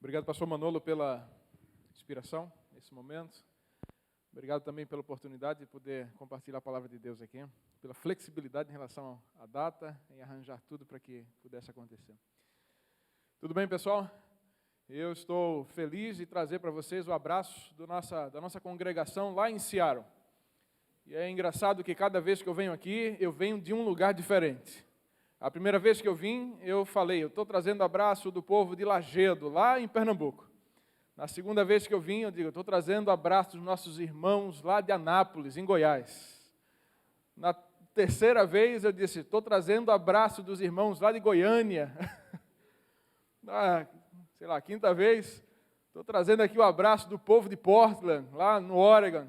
Obrigado, pastor Manolo, pela inspiração nesse momento. Obrigado também pela oportunidade de poder compartilhar a palavra de Deus aqui, pela flexibilidade em relação à data, em arranjar tudo para que pudesse acontecer. Tudo bem, pessoal? Eu estou feliz de trazer para vocês o abraço da nossa congregação lá em Seattle. E é engraçado que cada vez que eu venho aqui, eu venho de um lugar diferente. A primeira vez que eu vim, eu falei, eu estou trazendo abraço do povo de Lagedo, lá em Pernambuco. Na segunda vez que eu vim, eu digo, eu estou trazendo abraço dos nossos irmãos lá de Anápolis, em Goiás. Na terceira vez, eu disse, estou trazendo abraço dos irmãos lá de Goiânia. Na, quinta vez, estou trazendo aqui o abraço do povo de Portland, lá no Oregon.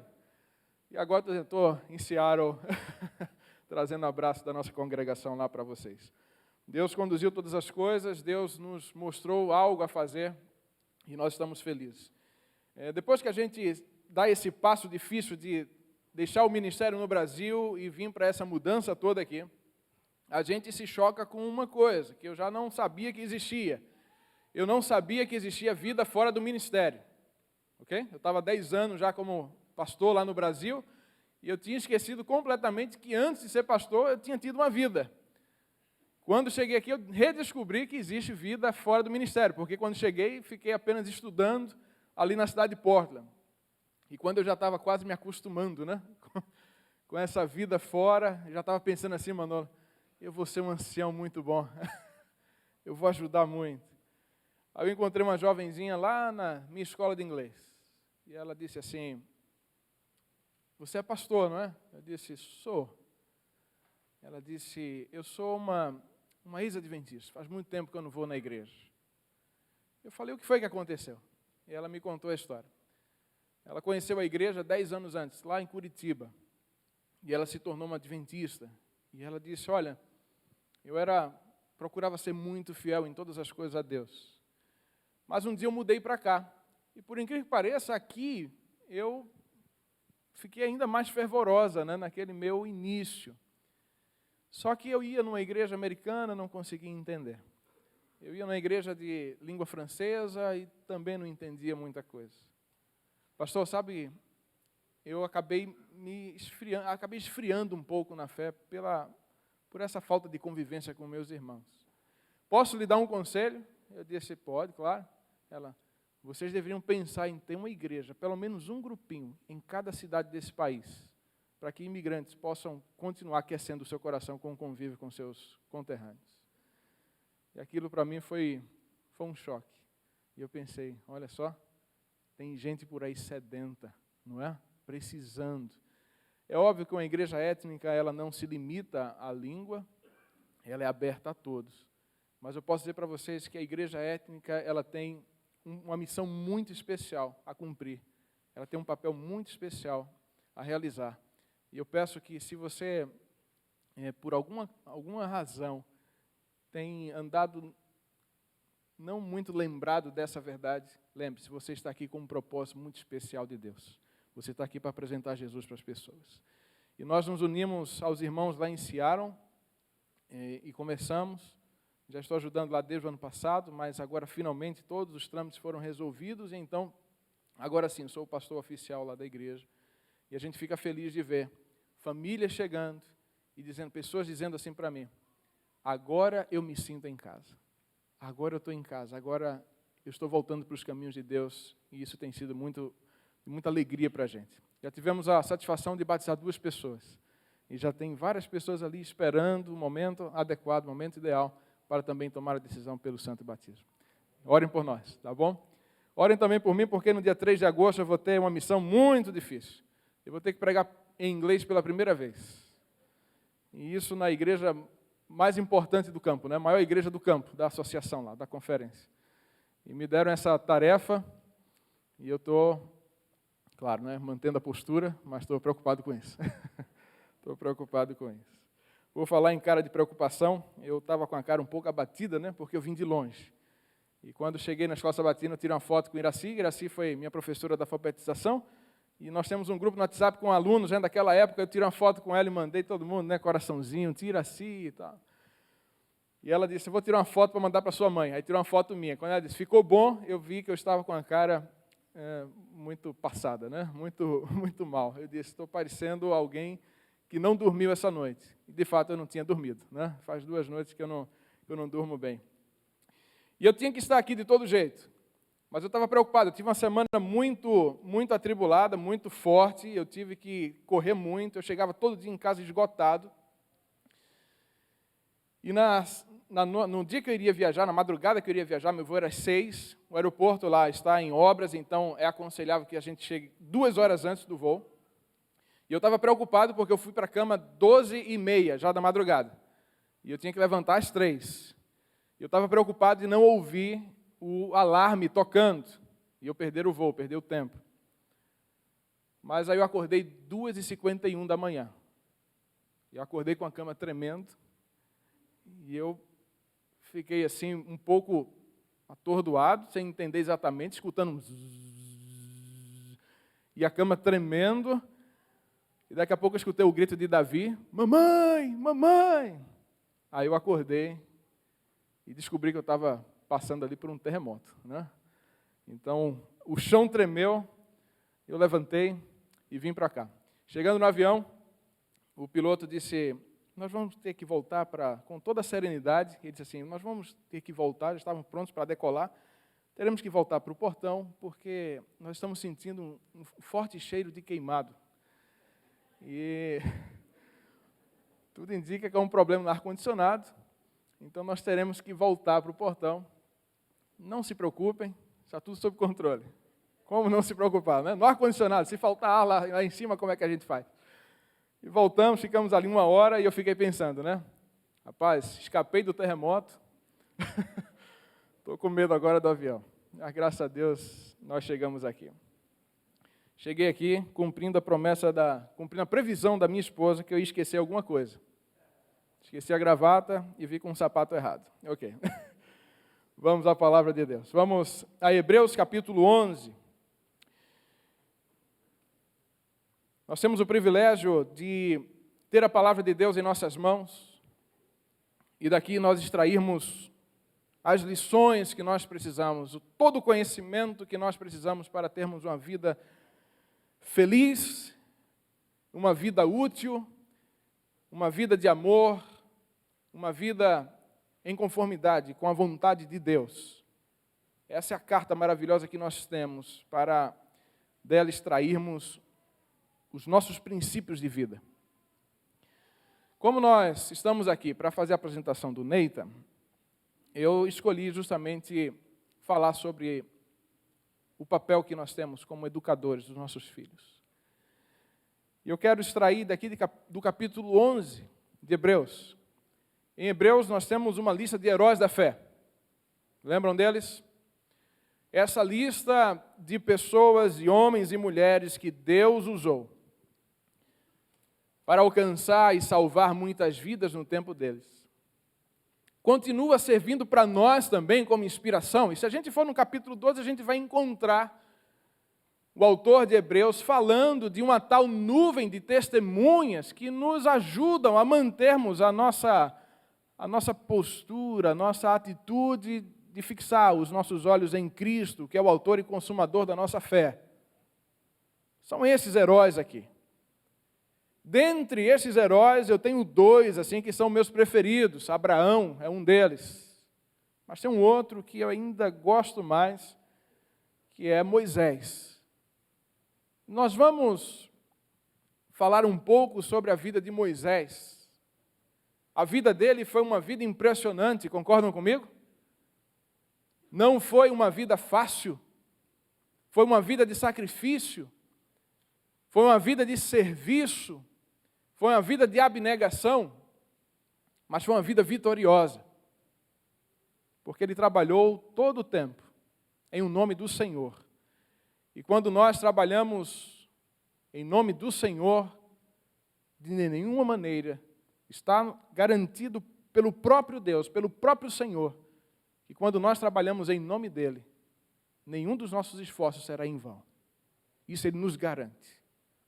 E agora estou em Seattle, trazendo um abraço da nossa congregação lá para vocês. Deus conduziu todas as coisas, Deus nos mostrou algo a fazer e nós estamos felizes. Depois que a gente dá esse passo difícil de deixar o ministério no Brasil e vir para essa mudança toda aqui, a gente se choca com uma coisa, que eu já não sabia que existia. Eu não sabia que existia vida fora do ministério. Ok? Eu estava 10 anos já como pastor lá no Brasil, e eu tinha esquecido completamente que antes de ser pastor eu tinha tido uma vida. Quando cheguei aqui eu redescobri que existe vida fora do ministério, porque quando cheguei fiquei apenas estudando ali na cidade de Portland. E quando eu já estava quase me acostumando, né, com essa vida fora, eu já estava pensando assim, Manolo, eu vou ser um ancião muito bom, eu vou ajudar muito. Aí eu encontrei uma jovenzinha lá na minha escola de inglês, e ela disse assim, você é pastor, não é? Eu disse, sou. Ela disse, eu sou uma ex-adventista, faz muito tempo que eu não vou na igreja. Eu falei, o que foi que aconteceu? E ela me contou a história. Ela conheceu a igreja 10 anos antes, lá em Curitiba, e ela se tornou uma adventista. E ela disse, olha, procurava ser muito fiel em todas as coisas a Deus. Mas um dia eu mudei para cá, e por incrível que pareça, aqui eu fiquei ainda mais fervorosa, né, naquele meu início. Só que eu ia numa igreja americana, não conseguia entender. Eu ia numa igreja de língua francesa e também não entendia muita coisa. Pastor, sabe, eu acabei esfriando um pouco na fé por essa falta de convivência com meus irmãos. Posso lhe dar um conselho? Eu disse, pode, claro. Ela, vocês deveriam pensar em ter uma igreja, pelo menos um grupinho, em cada cidade desse país, para que imigrantes possam continuar aquecendo o seu coração com o convívio com seus conterrâneos. E aquilo para mim foi um choque. E eu pensei, olha só, tem gente por aí sedenta, não é? Precisando. É óbvio que uma igreja étnica, ela não se limita à língua, ela é aberta a todos. Mas eu posso dizer para vocês que a igreja étnica, ela tem uma missão muito especial a cumprir. Ela tem um papel muito especial a realizar. E eu peço que, se você, por alguma razão, tem andado não muito lembrado dessa verdade, lembre-se, você está aqui com um propósito muito especial de Deus. Você está aqui para apresentar Jesus para as pessoas. E nós nos unimos aos irmãos lá em Seattle e começamos. Já estou ajudando lá desde o ano passado, mas agora finalmente todos os trâmites foram resolvidos, e então, agora sim, sou o pastor oficial lá da igreja. E a gente fica feliz de ver famílias chegando e pessoas dizendo assim para mim, agora eu me sinto em casa. Agora eu estou em casa, agora eu estou voltando para os caminhos de Deus, e isso tem sido muita alegria para a gente. Já tivemos a satisfação de batizar 2 pessoas, e já tem várias pessoas ali esperando o momento adequado, o momento ideal, para também tomar a decisão pelo santo batismo. Orem por nós, tá bom? Orem também por mim, porque no dia 3 de agosto eu vou ter uma missão muito difícil. Eu vou ter que pregar em inglês pela primeira vez. E isso na igreja mais importante do campo, né? A maior igreja do campo, da associação lá, da conferência. E me deram essa tarefa, e eu estou, claro, né, mantendo a postura, mas estou preocupado com isso. Estou preocupado com isso. Vou falar em cara de preocupação, eu estava com a cara um pouco abatida, né, porque eu vim de longe. E quando cheguei na escola sabatina, eu tirei uma foto com Iraci. Iraci foi minha professora da alfabetização, e nós temos um grupo no WhatsApp com alunos, né, daquela época, eu tirei uma foto com ela e mandei todo mundo, né, coraçãozinho, tira Iraci e tal. E ela disse, eu vou tirar uma foto para mandar para sua mãe. Aí tirou uma foto minha. Quando ela disse, ficou bom, eu vi que eu estava com a cara muito passada, né? Muito mal. Eu disse, estou parecendo alguém que não dormiu essa noite. E, de fato, eu não tinha dormido, né? Faz 2 noites que eu não durmo bem. E eu tinha que estar aqui de todo jeito. Mas eu estava preocupado. Eu tive uma semana muito atribulada, muito forte. Eu tive que correr muito. Eu chegava todo dia em casa esgotado. E no dia que eu iria viajar, na madrugada que eu iria viajar, meu voo era às 6, o aeroporto lá está em obras, então é aconselhável que a gente chegue 2 horas antes do voo. E eu estava preocupado porque eu fui para a cama 12h30, já da madrugada. E eu tinha que levantar às 3. E eu estava preocupado de não ouvir o alarme tocando. E eu perder o voo, perder o tempo. Mas aí eu acordei 2h51 da manhã. Eu acordei com a cama tremendo. E eu fiquei assim um pouco atordoado, sem entender exatamente, escutando um zzz, e a cama tremendo. E daqui a pouco eu escutei o grito de Davi, mamãe, mamãe. Aí eu acordei e descobri que eu estava passando ali por um terremoto, né? Então, o chão tremeu, eu levantei e vim para cá. Chegando no avião, o piloto disse, nós vamos ter que voltar com toda a serenidade. Ele disse assim, nós vamos ter que voltar, já estávamos prontos para decolar, teremos que voltar para o portão, porque nós estamos sentindo um forte cheiro de queimado. E tudo indica que é um problema no ar-condicionado, então nós teremos que voltar para o portão. Não se preocupem, está tudo sob controle. Como não se preocupar, né? No ar-condicionado, se faltar ar lá em cima, como é que a gente faz? E voltamos, ficamos ali 1 hora e eu fiquei pensando, né? Rapaz, escapei do terremoto, estou com medo agora do avião. Mas graças a Deus, nós chegamos aqui. Cheguei aqui cumprindo a previsão da minha esposa que eu ia esquecer alguma coisa. Esqueci a gravata e vi com um sapato errado. Ok. Vamos à palavra de Deus. Vamos a Hebreus capítulo 11. Nós temos o privilégio de ter a palavra de Deus em nossas mãos e daqui nós extrairmos as lições que nós precisamos, todo o conhecimento que nós precisamos para termos uma vida feliz, uma vida útil, uma vida de amor, uma vida em conformidade com a vontade de Deus. Essa é a carta maravilhosa que nós temos para dela extrairmos os nossos princípios de vida. Como nós estamos aqui para fazer a apresentação do Neita, eu escolhi justamente falar sobre o papel que nós temos como educadores dos nossos filhos. E eu quero extrair daqui do capítulo 11 de Hebreus. Em Hebreus nós temos uma lista de heróis da fé. Lembram deles? Essa lista de pessoas, de homens e mulheres que Deus usou para alcançar e salvar muitas vidas no tempo deles. Continua servindo para nós também como inspiração. E se a gente for no capítulo 12, a gente vai encontrar o autor de Hebreus falando de uma tal nuvem de testemunhas que nos ajudam a mantermos a nossa postura, a nossa atitude de fixar os nossos olhos em Cristo, que é o autor e consumador da nossa fé. São esses heróis aqui. Dentre esses heróis, eu tenho 2, assim, que são meus preferidos. Abraão é um deles. Mas tem um outro que eu ainda gosto mais, que é Moisés. Nós vamos falar um pouco sobre a vida de Moisés. A vida dele foi uma vida impressionante, concordam comigo? Não foi uma vida fácil. Foi uma vida de sacrifício. Foi uma vida de serviço. Foi uma vida de abnegação, mas foi uma vida vitoriosa, porque ele trabalhou todo o tempo em nome do Senhor. E quando nós trabalhamos em nome do Senhor, de nenhuma maneira está garantido pelo próprio Deus, pelo próprio Senhor, que quando nós trabalhamos em nome dEle, nenhum dos nossos esforços será em vão. Isso Ele nos garante.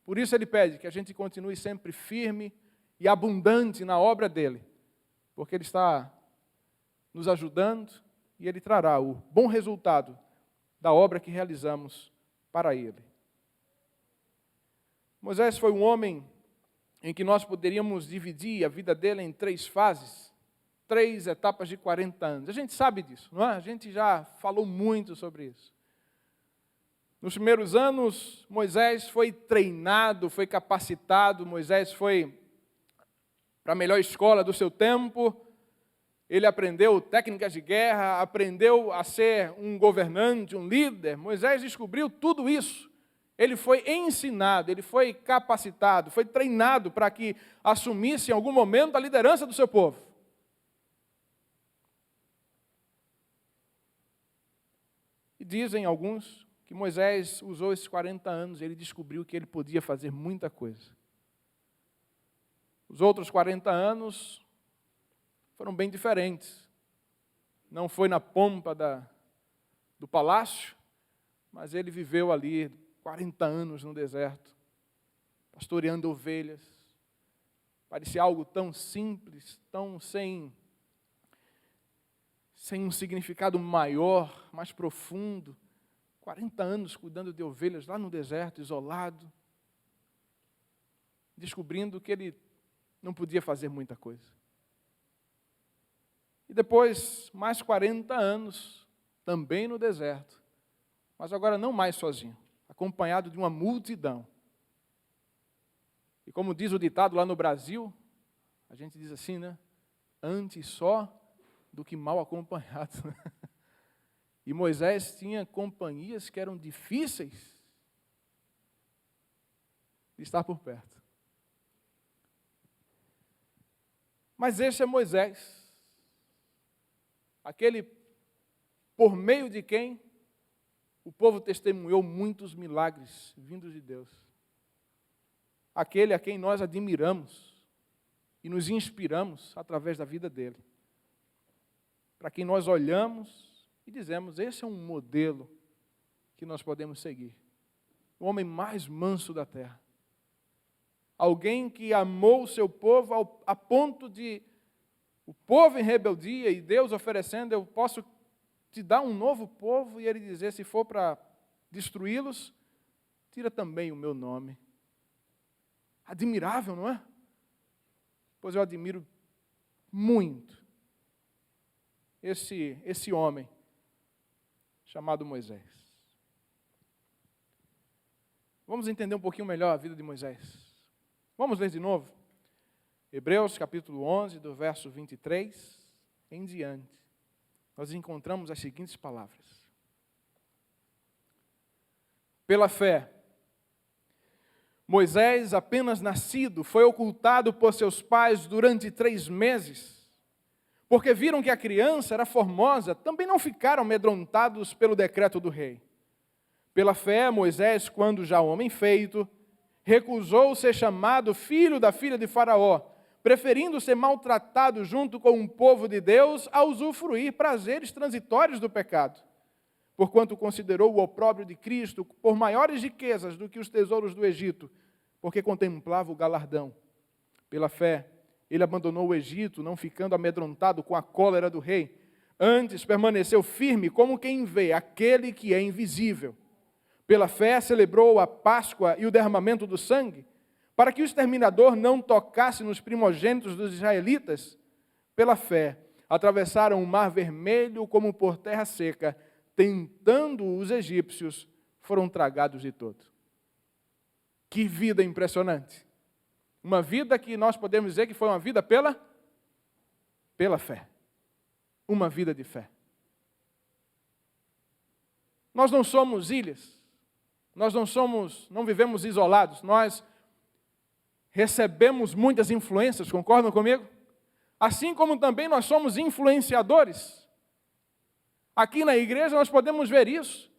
Por isso Ele pede que a gente continue sempre firme e abundante na obra dEle, porque Ele está nos ajudando, e Ele trará o bom resultado da obra que realizamos para Ele. Moisés foi um homem em que nós poderíamos dividir a vida dele em 3 fases, 3 etapas de 40 anos. A gente sabe disso, não é? A gente já falou muito sobre isso. Nos primeiros anos, Moisés foi treinado, foi capacitado, Moisés foi para a melhor escola do seu tempo, ele aprendeu técnicas de guerra, aprendeu a ser um governante, um líder. Moisés descobriu tudo isso. Ele foi ensinado, ele foi capacitado, foi treinado para que assumisse em algum momento a liderança do seu povo. E dizem alguns que Moisés usou esses 40 anos, ele descobriu que ele podia fazer muita coisa. Os outros 40 anos foram bem diferentes. Não foi na pompa do palácio, mas ele viveu ali 40 anos no deserto, pastoreando ovelhas. Parecia algo tão simples, tão sem um significado maior, mais profundo. 40 anos cuidando de ovelhas lá no deserto, isolado, descobrindo que ele não podia fazer muita coisa. E depois, mais 40 anos, também no deserto, mas agora não mais sozinho, acompanhado de uma multidão. E como diz o ditado lá no Brasil, a gente diz assim, né? Antes só do que mal acompanhado. E Moisés tinha companhias que eram difíceis de estar por perto. Mas esse é Moisés, aquele por meio de quem o povo testemunhou muitos milagres vindos de Deus. Aquele a quem nós admiramos e nos inspiramos através da vida dele. Para quem nós olhamos e dizemos, esse é um modelo que nós podemos seguir. O homem mais manso da terra. Alguém que amou o seu povo a ponto de o povo em rebeldia e Deus oferecendo, eu posso te dar um novo povo, e ele dizer, se for para destruí-los, tira também o meu nome. Admirável, não é? Pois eu admiro muito esse homem chamado Moisés. Vamos entender um pouquinho melhor a vida de Moisés. Vamos ler de novo? Hebreus capítulo 11, do verso 23 em diante. Nós encontramos as seguintes palavras. Pela fé, Moisés, apenas nascido, foi ocultado por seus pais durante 3 meses, porque viram que a criança era formosa, também não ficaram amedrontados pelo decreto do rei. Pela fé, Moisés, quando já homem feito, recusou ser chamado filho da filha de Faraó, preferindo ser maltratado junto com um povo de Deus a usufruir prazeres transitórios do pecado, porquanto considerou o opróbrio de Cristo por maiores riquezas do que os tesouros do Egito, porque contemplava o galardão. Pela fé, ele abandonou o Egito, não ficando amedrontado com a cólera do rei. Antes, permaneceu firme como quem vê aquele que é invisível. Pela fé, celebrou a Páscoa e o derramamento do sangue, para que o exterminador não tocasse nos primogênitos dos israelitas. Pela fé, atravessaram o mar vermelho como por terra seca, tentando os egípcios, foram tragados de todo. Que vida impressionante! Uma vida que nós podemos dizer que foi uma vida pela fé. Uma vida de fé. Nós não somos ilhas. Nós não vivemos isolados. Nós recebemos muitas influências, concordam comigo? Assim como também nós somos influenciadores. Aqui na igreja nós podemos ver isso.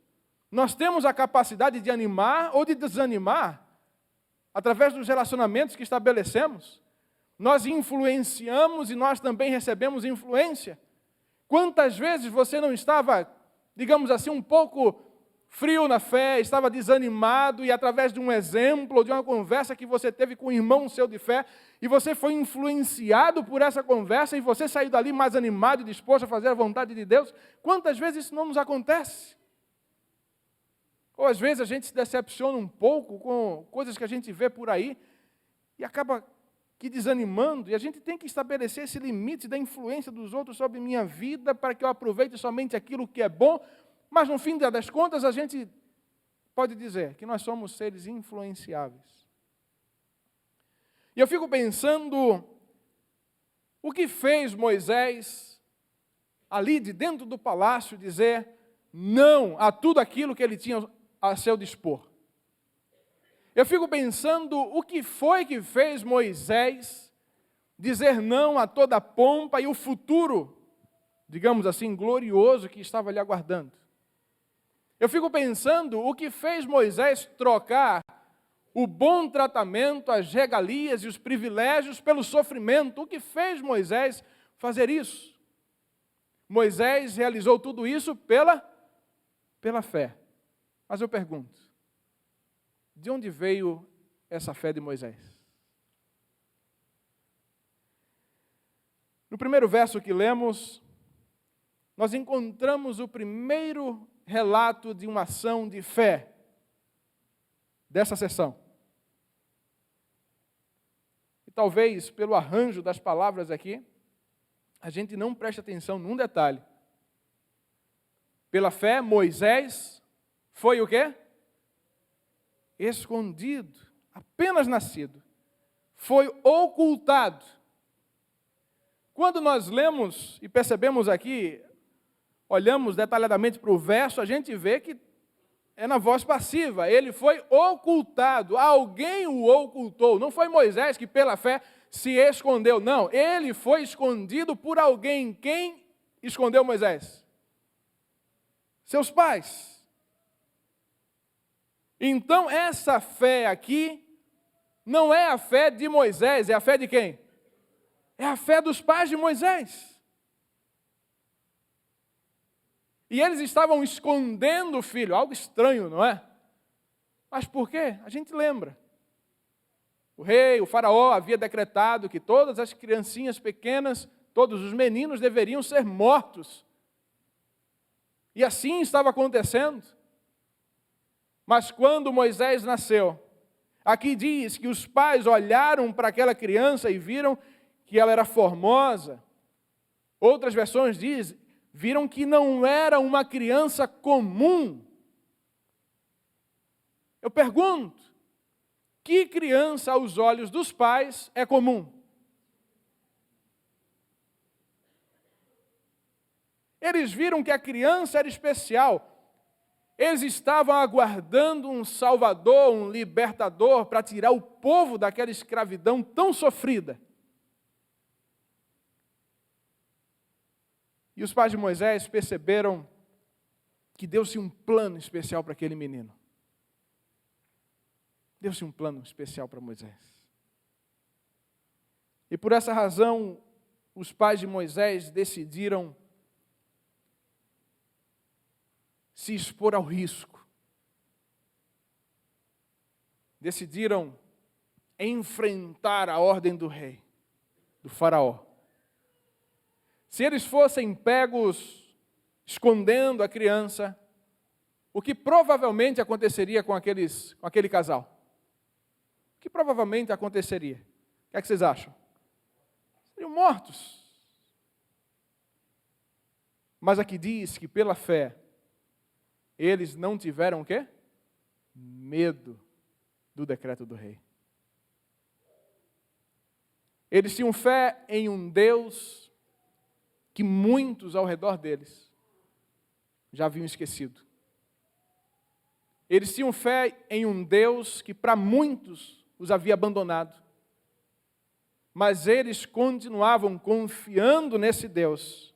Nós temos a capacidade de animar ou de desanimar através dos relacionamentos que estabelecemos. Nós influenciamos e nós também recebemos influência. Quantas vezes você não estava, digamos assim, um pouco frio na fé, estava desanimado, e através de um exemplo, ou de uma conversa que você teve com um irmão seu de fé, e você foi influenciado por essa conversa, e você saiu dali mais animado e disposto a fazer a vontade de Deus? Quantas vezes isso não nos acontece? Ou às vezes a gente se decepciona um pouco com coisas que a gente vê por aí, e acaba que desanimando, e a gente tem que estabelecer esse limite da influência dos outros sobre minha vida, para que eu aproveite somente aquilo que é bom, mas no fim das contas a gente pode dizer que nós somos seres influenciáveis. E eu fico pensando, o que fez Moisés ali de dentro do palácio dizer não a tudo aquilo que ele tinha a seu dispor? Eu fico pensando, o que foi que fez Moisés dizer não a toda a pompa e o futuro, digamos assim, glorioso que estava lhe aguardando? Eu fico pensando, o que fez Moisés trocar o bom tratamento, as regalias e os privilégios pelo sofrimento? O que fez Moisés fazer isso? Moisés realizou tudo isso pela fé. Mas eu pergunto, de onde veio essa fé de Moisés? No primeiro verso que lemos, nós encontramos o primeiro relato de uma ação de fé dessa sessão. E talvez, pelo arranjo das palavras aqui, a gente não preste atenção num detalhe. Pela fé, Moisés foi o quê? Escondido, apenas nascido. Foi ocultado. Quando nós lemos e percebemos aqui, olhamos detalhadamente para o verso, a gente vê que é na voz passiva. Ele foi ocultado, alguém o ocultou. Não foi Moisés que pela fé se escondeu, não. Ele foi escondido por alguém. Quem escondeu Moisés? Seus pais. Então, essa fé aqui não é a fé de Moisés, é a fé de quem? É a fé dos pais de Moisés. E eles estavam escondendo o filho, algo estranho, não é? Mas por quê? A gente lembra. O rei, o faraó, havia decretado que todas as criancinhas pequenas, todos os meninos deveriam ser mortos. E assim estava acontecendo. Mas quando Moisés nasceu, aqui diz que os pais olharam para aquela criança e viram que ela era formosa. Outras versões dizem, viram que não era uma criança comum. Eu pergunto, que criança aos olhos dos pais é comum? Eles viram que a criança era especial. Eles estavam aguardando um salvador, um libertador, para tirar o povo daquela escravidão tão sofrida. E os pais de Moisés perceberam que deu-se um plano especial para aquele menino. Deu-se um plano especial para Moisés. E por essa razão, os pais de Moisés decidiram se expor ao risco. Decidiram enfrentar a ordem do rei, do faraó. Se eles fossem pegos escondendo a criança, o que provavelmente aconteceria com aquele casal? O que provavelmente aconteceria? O que é que vocês acham? Seriam mortos. Mas aqui diz que pela fé, eles não tiveram o quê? Medo do decreto do rei. Eles tinham fé em um Deus que muitos ao redor deles já haviam esquecido. Eles tinham fé em um Deus que para muitos os havia abandonado. Mas eles continuavam confiando nesse Deus.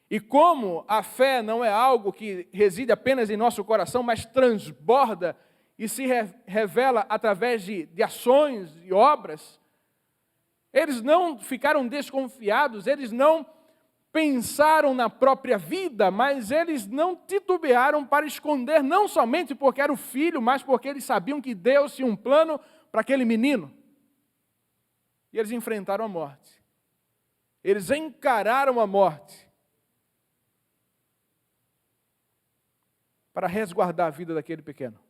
E como a fé não é algo que reside apenas em nosso coração, mas transborda e se revela através de ações e obras, eles não ficaram desconfiados, eles não pensaram na própria vida, mas eles não titubearam para esconder, não somente porque era o filho, mas porque eles sabiam que Deus tinha um plano para aquele menino. E eles enfrentaram a morte. Eles encararam a morte para resguardar a vida daquele pequeno.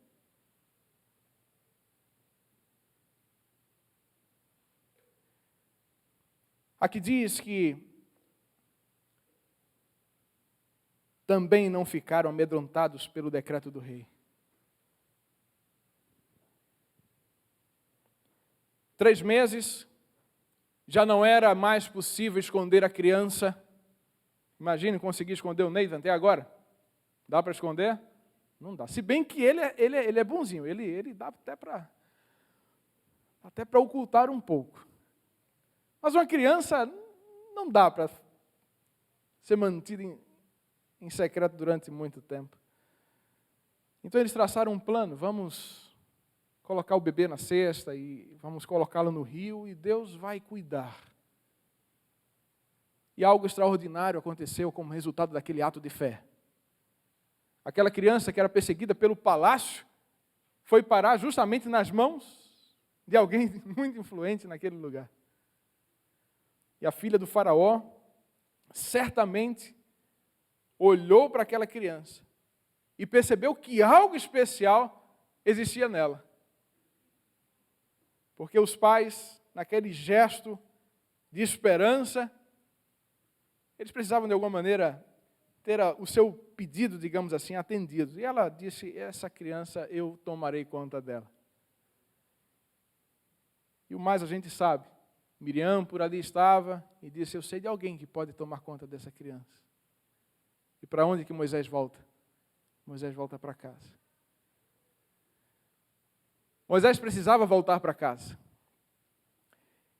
Aqui diz que também não ficaram amedrontados pelo decreto do rei. 3 meses, já não era mais possível esconder a criança. Imagine conseguir esconder o Nathan até agora. Dá para esconder? Não dá. Se bem que ele é bonzinho, ele dá até para ocultar um pouco. Mas uma criança não dá para ser mantida em secreto durante muito tempo. Então eles traçaram um plano, vamos colocar o bebê na cesta e vamos colocá-lo no rio e Deus vai cuidar. E algo extraordinário aconteceu como resultado daquele ato de fé. Aquela criança que era perseguida pelo palácio foi parar justamente nas mãos de alguém muito influente naquele lugar. E a filha do faraó certamente olhou para aquela criança e percebeu que algo especial existia nela. Porque os pais, naquele gesto de esperança, eles precisavam de alguma maneira ter o seu pedido, digamos assim, atendido. E ela disse, essa criança eu tomarei conta dela. E o mais a gente sabe, Miriam por ali estava e disse, eu sei de alguém que pode tomar conta dessa criança. E para onde que Moisés volta? Moisés volta para casa. Moisés precisava voltar para casa.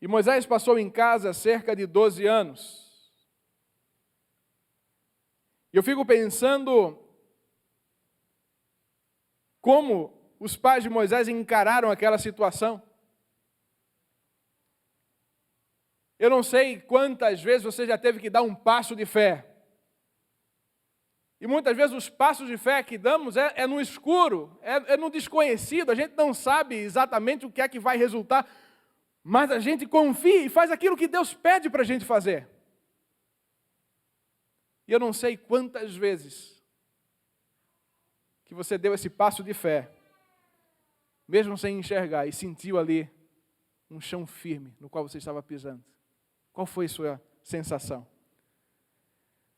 E Moisés passou em casa cerca de 12 anos. E eu fico pensando como os pais de Moisés encararam aquela situação. Eu não sei quantas vezes você já teve que dar um passo de fé. E muitas vezes os passos de fé que damos é no escuro, é no desconhecido, a gente não sabe exatamente o que é que vai resultar, mas a gente confia e faz aquilo que Deus pede para a gente fazer. E eu não sei quantas vezes que você deu esse passo de fé, mesmo sem enxergar, e sentiu ali um chão firme no qual você estava pisando. Qual foi a sua sensação?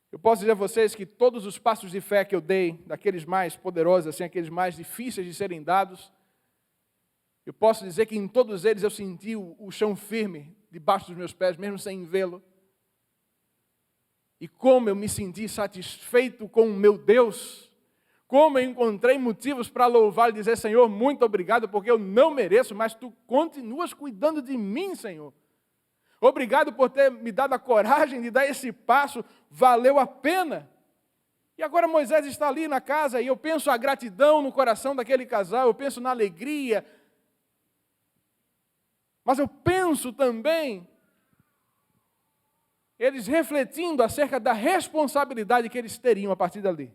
Eu posso dizer a vocês que todos os passos de fé que eu dei, daqueles mais poderosos, assim, aqueles mais difíceis de serem dados, eu posso dizer que em todos eles eu senti o chão firme debaixo dos meus pés, mesmo sem vê-lo. E como eu me senti satisfeito com o meu Deus, como eu encontrei motivos para louvar e dizer, Senhor, muito obrigado, porque eu não mereço, mas Tu continuas cuidando de mim, Senhor. Obrigado por ter me dado a coragem de dar esse passo, valeu a pena. E agora Moisés está ali na casa e eu penso a gratidão no coração daquele casal, eu penso na alegria. Mas eu penso também, eles refletindo acerca da responsabilidade que eles teriam a partir dali.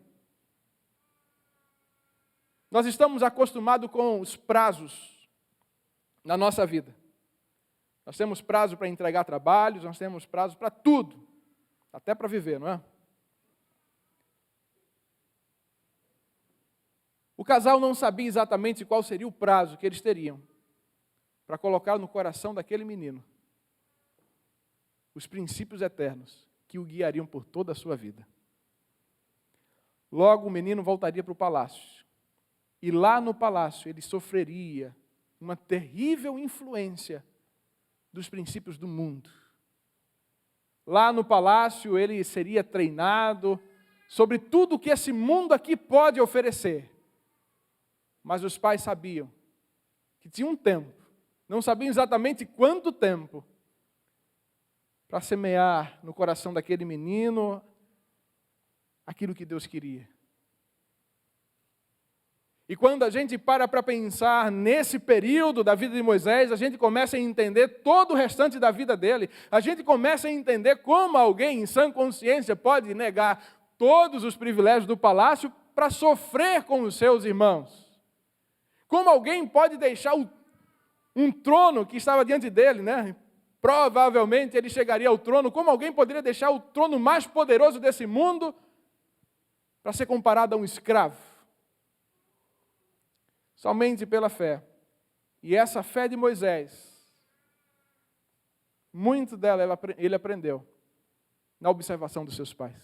Nós estamos acostumados com os prazos na nossa vida. Nós temos prazo para entregar trabalhos, nós temos prazo para tudo, até para viver, não é? O casal não sabia exatamente qual seria o prazo que eles teriam para colocar no coração daquele menino os princípios eternos que o guiariam por toda a sua vida. Logo o menino voltaria para o palácio, e lá no palácio ele sofreria uma terrível influência dos princípios do mundo. Lá no palácio ele seria treinado sobre tudo que esse mundo aqui pode oferecer. Mas os pais sabiam que tinha um tempo, não sabiam exatamente quanto tempo, para semear no coração daquele menino aquilo que Deus queria. E quando a gente para pensar nesse período da vida de Moisés, a gente começa a entender todo o restante da vida dele. A gente começa a entender como alguém em sã consciência pode negar todos os privilégios do palácio para sofrer com os seus irmãos. Como alguém pode deixar um trono que estava diante dele, né? Provavelmente ele chegaria ao trono. Como alguém poderia deixar o trono mais poderoso desse mundo para ser comparado a um escravo? Somente pela fé. E essa fé de Moisés, muito dela ele aprendeu na observação dos seus pais.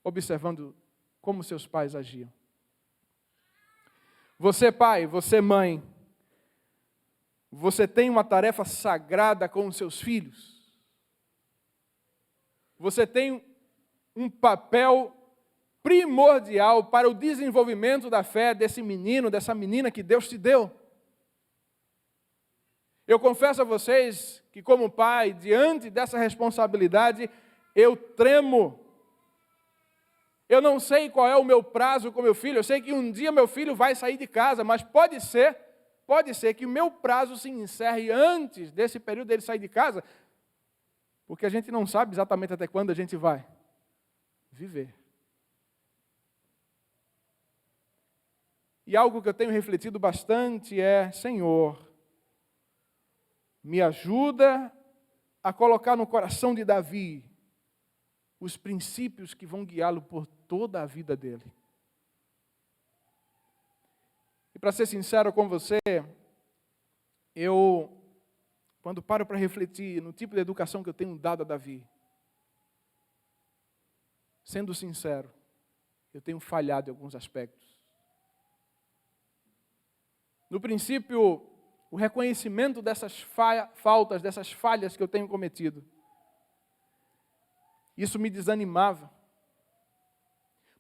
Observando como seus pais agiam. Você, pai, você, mãe, você tem uma tarefa sagrada com os seus filhos. Você tem um papel primordial para o desenvolvimento da fé desse menino, dessa menina que Deus te deu. Eu confesso a vocês que, como pai, diante dessa responsabilidade, eu tremo. Eu não sei qual é o meu prazo com meu filho. Eu sei que um dia meu filho vai sair de casa, mas pode ser que o meu prazo se encerre antes desse período dele sair de casa, porque a gente não sabe exatamente até quando a gente vai viver. E algo que eu tenho refletido bastante é: Senhor, me ajuda a colocar no coração de Davi os princípios que vão guiá-lo por toda a vida dele. E para ser sincero com você, quando paro para refletir no tipo de educação que eu tenho dado a Davi, sendo sincero, eu tenho falhado em alguns aspectos. No princípio, o reconhecimento dessas faltas, dessas falhas que eu tenho cometido. Isso me desanimava.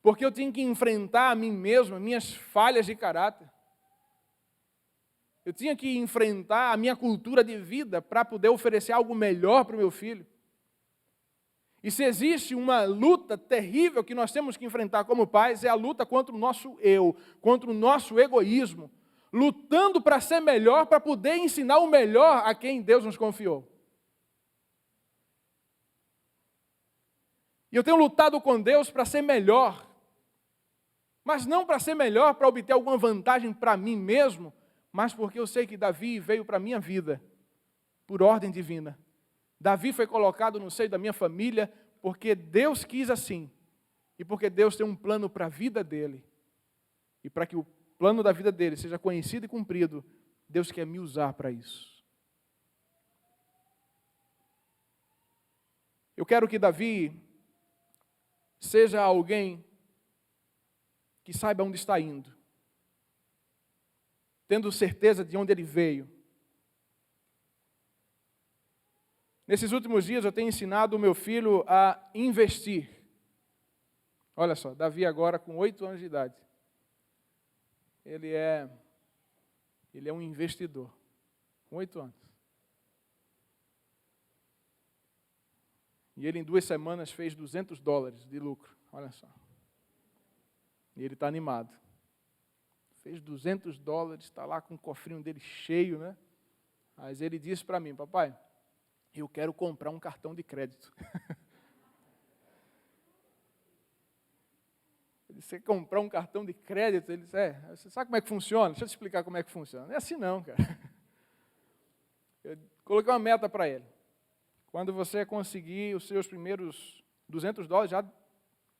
Porque eu tinha que enfrentar a mim mesmo, as minhas falhas de caráter. Eu tinha que enfrentar a minha cultura de vida para poder oferecer algo melhor para o meu filho. E se existe uma luta terrível que nós temos que enfrentar como pais, é a luta contra o nosso eu, contra o nosso egoísmo, lutando para ser melhor, para poder ensinar o melhor a quem Deus nos confiou. E eu tenho lutado com Deus para ser melhor, mas não para ser melhor, para obter alguma vantagem para mim mesmo, mas porque eu sei que Davi veio para a minha vida, por ordem divina. Davi foi colocado no seio da minha família, porque Deus quis assim, e porque Deus tem um plano para a vida dele, e para que o plano da vida dele seja conhecido e cumprido, Deus quer me usar para isso. Eu quero que Davi seja alguém que saiba onde está indo, tendo certeza de onde ele veio. Nesses últimos dias eu tenho ensinado o meu filho a investir. Olha só, Davi agora com 8 anos de idade. Ele é um investidor, com 8 anos. E ele em 2 semanas fez $200 de lucro, olha só. E ele está animado. Fez $200, está lá com o cofrinho dele cheio, né? Mas ele disse para mim: papai, eu quero comprar um cartão de crédito. Ele disse: você comprar um cartão de crédito? Ele disse: você sabe como é que funciona? Deixa eu te explicar como é que funciona. Não é assim não, cara. Eu coloquei uma meta para ele. Quando você conseguir os seus primeiros $200, já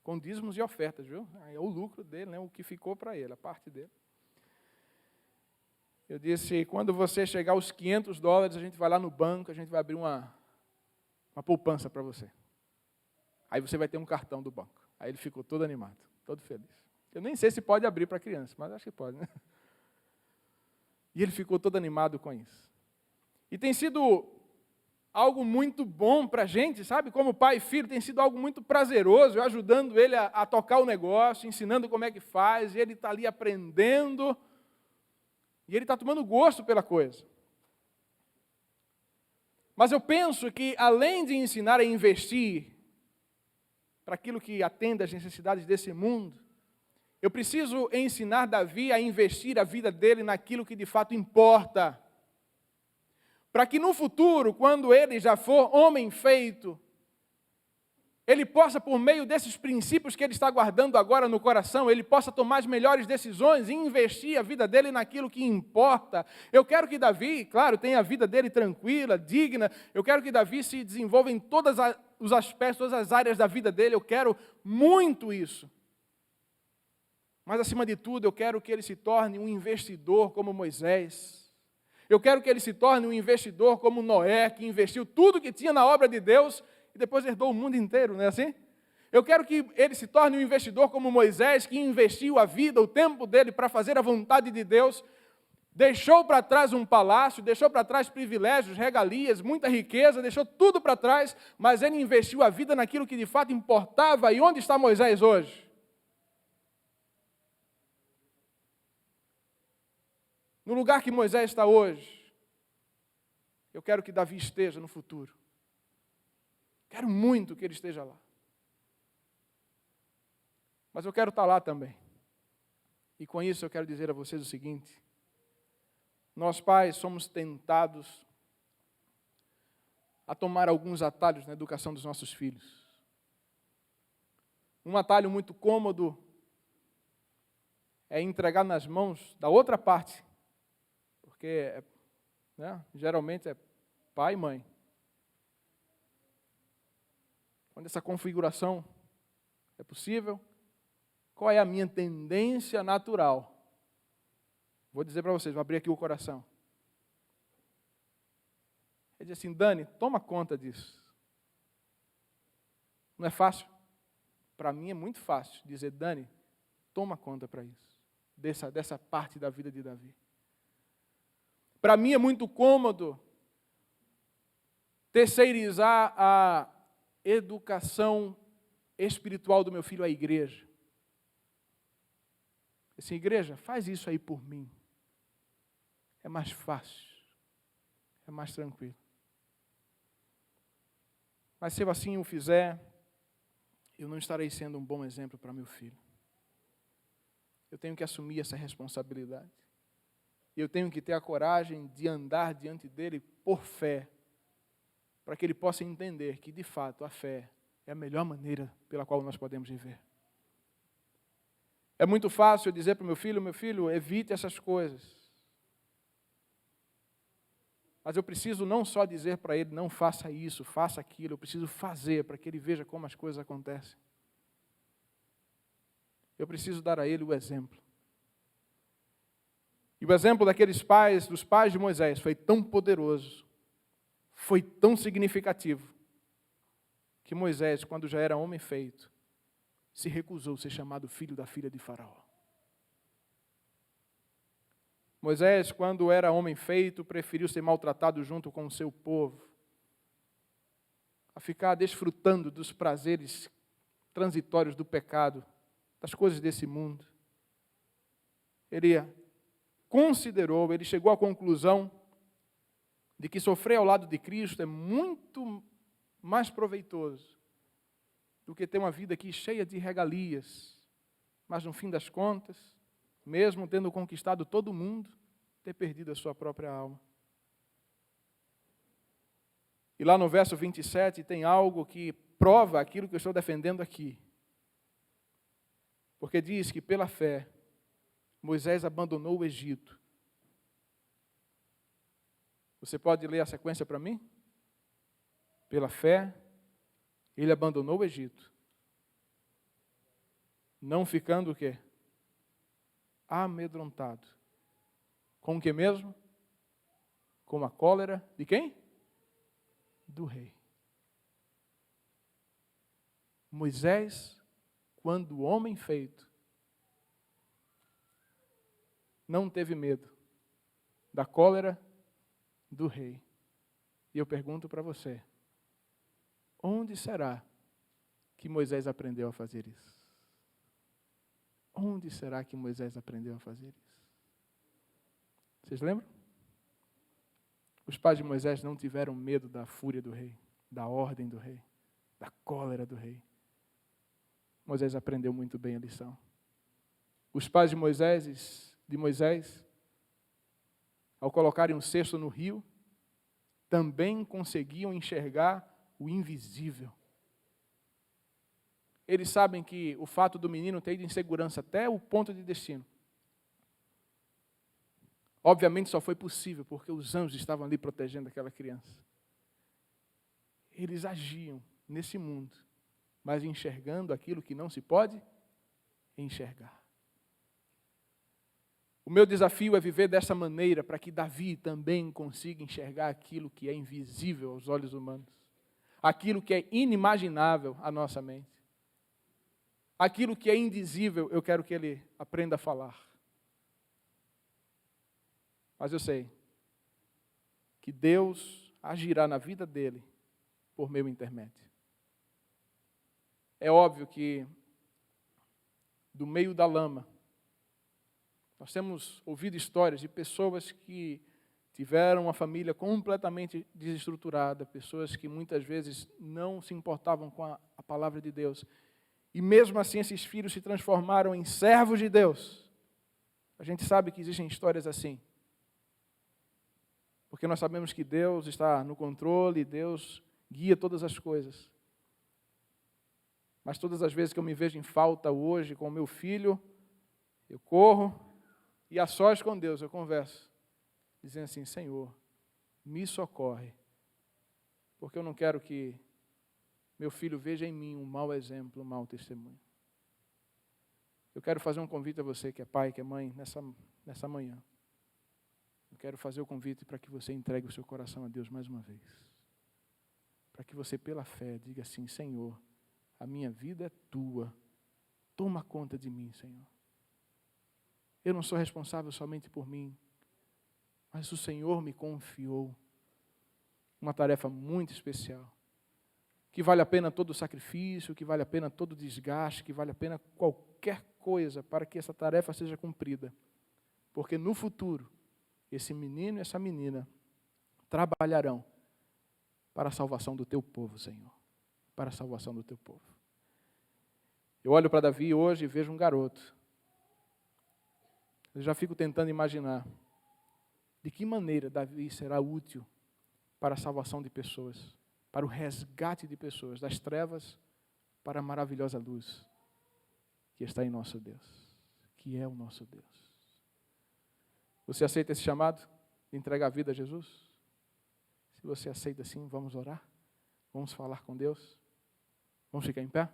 com dízimos e ofertas, viu? É o lucro dele, né? O que ficou para ele, a parte dele. Eu disse: quando você chegar aos $500, a gente vai lá no banco, a gente vai abrir uma poupança para você. Aí você vai ter um cartão do banco. Aí ele ficou todo animado, todo feliz. Eu nem sei se pode abrir para criança, mas acho que pode, né? E ele ficou todo animado com isso. E tem sido algo muito bom para a gente, sabe? Como pai e filho, tem sido algo muito prazeroso, eu ajudando ele a tocar o negócio, ensinando como é que faz, e ele está ali aprendendo, e ele está tomando gosto pela coisa. Mas eu penso que, além de ensinar a investir para aquilo que atende às necessidades desse mundo, Eu preciso ensinar Davi a investir a vida dele naquilo que de fato importa. Para que no futuro, quando ele já for homem feito, ele possa, por meio desses princípios que ele está guardando agora no coração, ele possa tomar as melhores decisões e investir a vida dele naquilo que importa. Eu quero que Davi, claro, tenha a vida dele tranquila, digna. Eu quero que Davi se desenvolva em todos os aspectos, todas as áreas da vida dele. Eu quero muito isso. Mas, acima de tudo, eu quero que ele se torne um investidor como Moisés. Eu quero que ele se torne um investidor como Noé, que investiu tudo que tinha na obra de Deus e depois herdou o mundo inteiro, não é assim? Eu quero que ele se torne um investidor como Moisés, que investiu a vida, o tempo dele para fazer a vontade de Deus, deixou para trás um palácio, deixou para trás privilégios, regalias, muita riqueza, deixou tudo para trás, mas ele investiu a vida naquilo que de fato importava. E onde está Moisés hoje? No lugar que Moisés está hoje, eu quero que Davi esteja no futuro. Quero muito que ele esteja lá. Mas eu quero estar lá também. E com isso eu quero dizer a vocês o seguinte: nós pais somos tentados a tomar alguns atalhos na educação dos nossos filhos. Um atalho muito cômodo é entregar nas mãos da outra parte, porque geralmente é pai e mãe. Quando essa configuração é possível, qual é a minha tendência natural? Vou dizer para vocês, vou abrir aqui o coração. Ele diz assim: Dani, toma conta disso. Não é fácil? Para mim é muito fácil dizer: Dani, toma conta para isso, dessa parte da vida de Davi. Para mim é muito cômodo terceirizar a educação espiritual do meu filho à igreja. Assim, igreja, faz isso aí por mim. É mais fácil, é mais tranquilo. Mas se eu assim o fizer, eu não estarei sendo um bom exemplo para meu filho. Eu tenho que assumir essa responsabilidade. Eu tenho que ter a coragem de andar diante dele por fé, para que ele possa entender que, de fato, a fé é a melhor maneira pela qual nós podemos viver. É muito fácil eu dizer para o meu filho, evite essas coisas. Mas eu preciso não só dizer para ele, não faça isso, faça aquilo, eu preciso fazer para que ele veja como as coisas acontecem. Eu preciso dar a ele o exemplo. E o exemplo daqueles pais, dos pais de Moisés, foi tão poderoso, foi tão significativo, que Moisés, quando já era homem feito, se recusou a ser chamado filho da filha de Faraó. Moisés, quando era homem feito, preferiu ser maltratado junto com o seu povo, a ficar desfrutando dos prazeres transitórios do pecado, das coisas desse mundo. Ele considerou, ele chegou à conclusão de que sofrer ao lado de Cristo é muito mais proveitoso do que ter uma vida aqui cheia de regalias, mas no fim das contas, mesmo tendo conquistado todo mundo, ter perdido a sua própria alma. E lá no verso 27 tem algo que prova aquilo que eu estou defendendo aqui. Porque diz que pela fé, Moisés abandonou o Egito. Você pode ler a sequência para mim? Pela fé, ele abandonou o Egito. Não ficando o quê? Amedrontado. Com o que mesmo? Com a cólera de quem? Do rei. Moisés, quando homem feito, não teve medo da cólera do rei. E eu pergunto para você, onde será que Moisés aprendeu a fazer isso? Onde será que Moisés aprendeu a fazer isso? Vocês lembram? Os pais de Moisés não tiveram medo da fúria do rei, da ordem do rei, da cólera do rei. Moisés aprendeu muito bem a lição. Os pais de Moisés, ao colocarem um cesto no rio, também conseguiam enxergar o invisível. Eles sabem que o fato do menino ter ido em segurança até o ponto de destino, obviamente só foi possível porque os anjos estavam ali protegendo aquela criança. Eles agiam nesse mundo, mas enxergando aquilo que não se pode enxergar. O meu desafio é viver dessa maneira para que Davi também consiga enxergar aquilo que é invisível aos olhos humanos, aquilo que é inimaginável à nossa mente, aquilo que é indizível, eu quero que ele aprenda a falar. Mas eu sei que Deus agirá na vida dele por meu intermédio. É óbvio que do meio da lama, nós temos ouvido histórias de pessoas que tiveram uma família completamente desestruturada, pessoas que muitas vezes não se importavam com a palavra de Deus. E mesmo assim esses filhos se transformaram em servos de Deus. A gente sabe que existem histórias assim. Porque nós sabemos que Deus está no controle, Deus guia todas as coisas. Mas todas as vezes que eu me vejo em falta hoje com o meu filho, eu corro e a sós com Deus eu converso, dizendo assim: Senhor, me socorre, porque eu não quero que meu filho veja em mim um mau exemplo, um mau testemunho. Eu quero fazer um convite a você que é pai, que é mãe, nessa manhã. Eu quero fazer o convite para que você entregue o seu coração a Deus mais uma vez. Para que você, pela fé, diga assim: Senhor, a minha vida é tua. Toma conta de mim, Senhor. Eu não sou responsável somente por mim, mas o Senhor me confiou uma tarefa muito especial, que vale a pena todo o sacrifício, que vale a pena todo o desgaste, que vale a pena qualquer coisa para que essa tarefa seja cumprida. Porque no futuro, esse menino e essa menina trabalharão para a salvação do teu povo, Senhor. Para a salvação do teu povo. Eu olho para Davi hoje e vejo um garoto. Eu já fico tentando imaginar de que maneira Davi será útil para a salvação de pessoas, para o resgate de pessoas, das trevas para a maravilhosa luz que está em nosso Deus, que é o nosso Deus. Você aceita esse chamado de entregar a vida a Jesus? Se você aceita sim, vamos orar? Vamos falar com Deus? Vamos ficar em pé?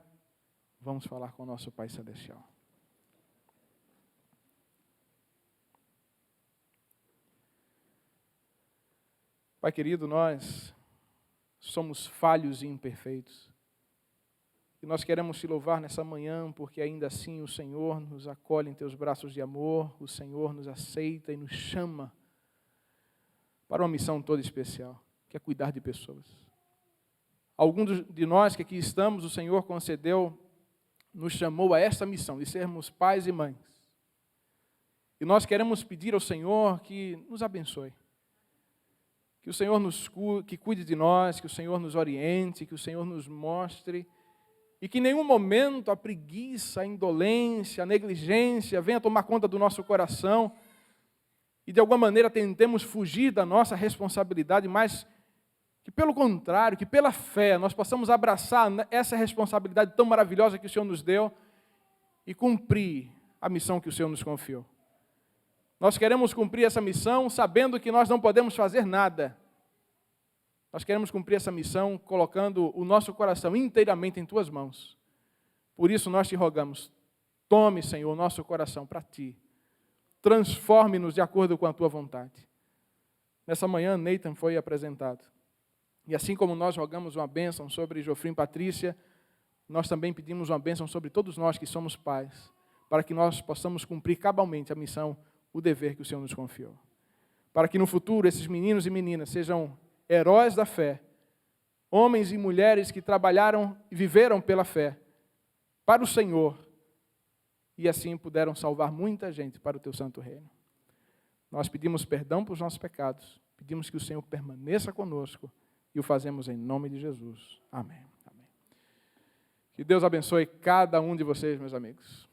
Vamos falar com o nosso Pai Celestial. Pai querido, nós somos falhos e imperfeitos. E nós queremos te louvar nessa manhã, porque ainda assim o Senhor nos acolhe em teus braços de amor, o Senhor nos aceita e nos chama para uma missão toda especial, que é cuidar de pessoas. Alguns de nós que aqui estamos, o Senhor concedeu, nos chamou a essa missão, de sermos pais e mães. E nós queremos pedir ao Senhor que nos abençoe. Que o Senhor que cuide de nós, que o Senhor nos oriente, que o Senhor nos mostre, e que em nenhum momento a preguiça, a indolência, a negligência venha tomar conta do nosso coração, e de alguma maneira tentemos fugir da nossa responsabilidade, mas que pelo contrário, que pela fé nós possamos abraçar essa responsabilidade tão maravilhosa que o Senhor nos deu e cumprir a missão que o Senhor nos confiou. Nós queremos cumprir essa missão sabendo que nós não podemos fazer nada. Nós queremos cumprir essa missão colocando o nosso coração inteiramente em tuas mãos. Por isso nós te rogamos, tome, Senhor, o nosso coração para ti. Transforme-nos de acordo com a tua vontade. Nessa manhã, Nathan foi apresentado. E assim como nós rogamos uma bênção sobre Jofrim e Patrícia, nós também pedimos uma bênção sobre todos nós que somos pais, para que nós possamos cumprir cabalmente a missão, o dever que o Senhor nos confiou. Para que no futuro esses meninos e meninas sejam heróis da fé, homens e mulheres que trabalharam e viveram pela fé, para o Senhor, e assim puderam salvar muita gente para o teu santo reino. Nós pedimos perdão por nossos pecados, pedimos que o Senhor permaneça conosco, e o fazemos em nome de Jesus. Amém. Amém. Que Deus abençoe cada um de vocês, meus amigos.